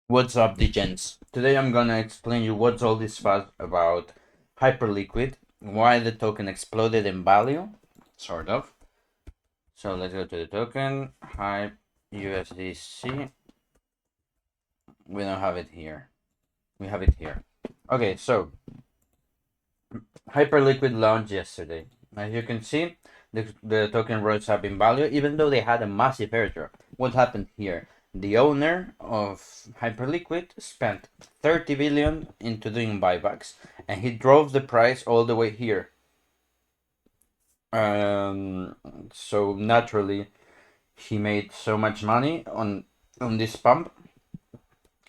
What's up, Degens? Today I'm gonna explain you what's all this fuss about Hyperliquid, why the token exploded in value, sort of. So let's go to the token, Hype USDC. We don't have it here. We have it here. Okay, so Hyperliquid launched yesterday. As you can see, the token rose up in value, even though they had a massive airdrop. What happened here? The owner of Hyperliquid spent 30 billion into doing buybacks, and he drove the price all the way here. So naturally, he made so much money on this pump.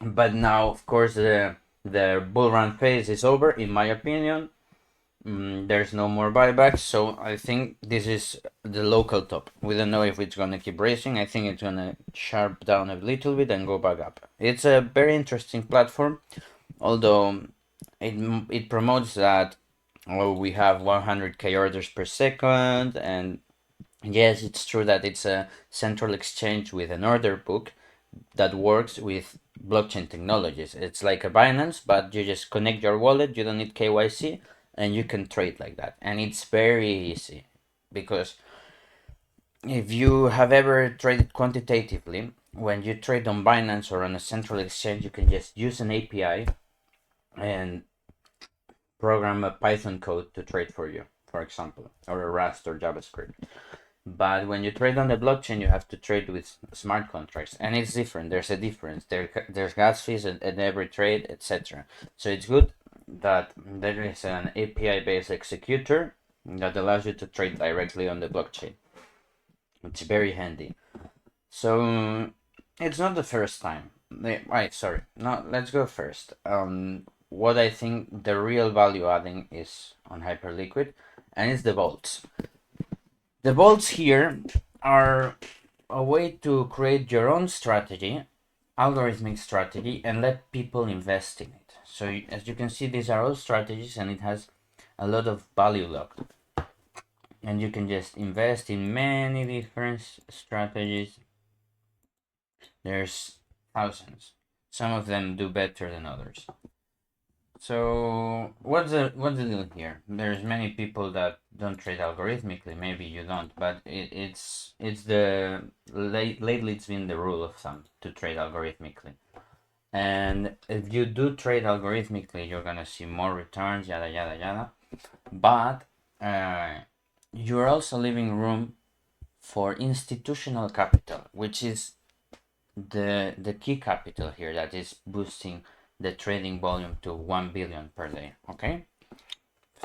But now, of course, the bull run phase is over, in my opinion. There's no more buybacks, so I think this is the local top. We don't know if it's gonna keep racing. I think it's gonna sharp down a little bit and go back up. It's a very interesting platform, although it promotes that we have 100k orders per second, and yes, it's true that it's a central exchange with an order book that works with blockchain technologies. It's like a Binance, but you just connect your wallet, you don't need KYC, and you can trade like that. And it's very easy because if you have ever traded quantitatively, when you trade on Binance or on a central exchange, you can just use an API and program a Python code to trade for you, for example, or a Rust or JavaScript. But when you trade on the blockchain, you have to trade with smart contracts, and it's different. There's a difference. There's gas fees at every trade, etc. So it's good that there is an API-based executor that allows you to trade directly on the blockchain. It's very handy. So it's not the first time. Right, sorry. No, let's go first. What I think the real value adding is on Hyperliquid, and it's the vaults. The vaults here are a way to create your own strategy, algorithmic strategy, and let people invest in it. So as you can see, these are all strategies, and it has a lot of value locked. And you can just invest in many different strategies. There's thousands. Some of them do better than others. So what's the deal here? There's many people that don't trade algorithmically. Maybe you don't, but it's the lately it's been the rule of thumb to trade algorithmically. And if you do trade algorithmically, you're gonna see more returns, yada yada yada. But you're also leaving room for institutional capital, which is the key capital here that is boosting the trading volume to 1 billion per day. Okay,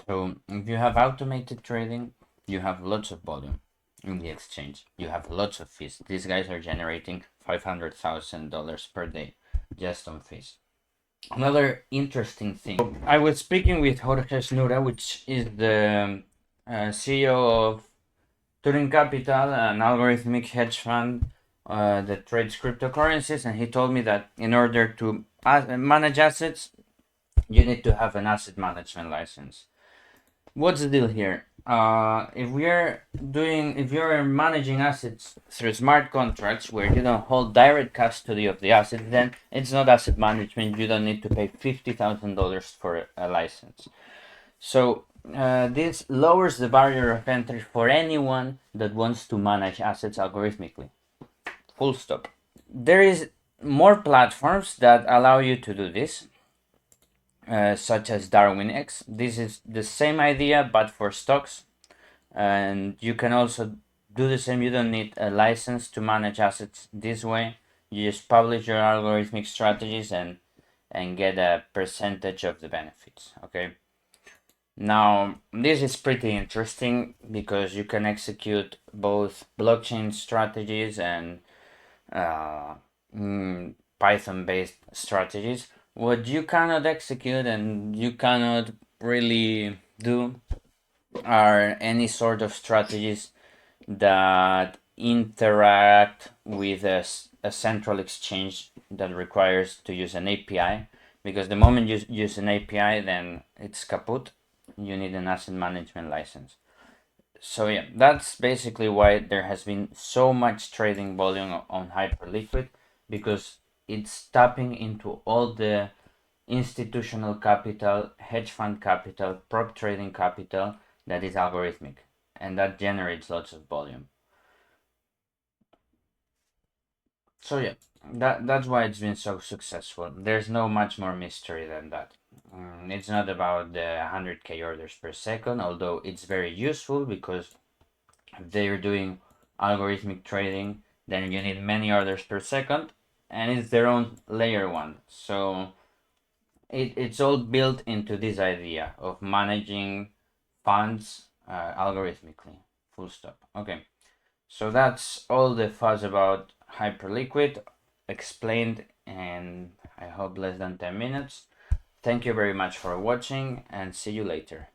so if you have automated trading, you have lots of volume in the exchange, you have lots of fees. These guys are generating $500,000 per day just on fees. Another interesting thing, I was speaking with Jorge Snura, which is the CEO of Turing Capital, an algorithmic hedge fund that trades cryptocurrencies, and he told me that in order to manage assets, you need to have an asset management license. What's the deal here? If you're managing assets through smart contracts where you don't hold direct custody of the asset, then it's not asset management. You don't need to pay $50,000 for a license. So this lowers the barrier of entry for anyone that wants to manage assets algorithmically. Full stop. There is more platforms that allow you to do this, such as DarwinX. This is the same idea but for stocks, and you can also do the same. You don't need a license to manage assets this way. You just publish your algorithmic strategies and get a percentage of the benefits. Okay. Now, this is pretty interesting because you can execute both blockchain strategies and uh, Python-based strategies. What you cannot execute and you cannot really do are any sort of strategies that interact with a central exchange that requires to use an API, because the moment you use an API, then it's kaput. You need an asset management license. So yeah, that's basically why there has been so much trading volume on Hyperliquid, because it's tapping into all the institutional capital, hedge fund capital, prop trading capital that is algorithmic, and that generates lots of volume. So yeah, that's why it's been so successful. There's no much more mystery than that. It's not about the 100k orders per second, although it's very useful because if they're doing algorithmic trading, then you need many orders per second, and it's their own layer one. So it's all built into this idea of managing funds algorithmically. Full stop. Okay, so that's all the fuss about Hyperliquid explained in, I hope, less than 10 minutes. Thank you very much for watching and see you later.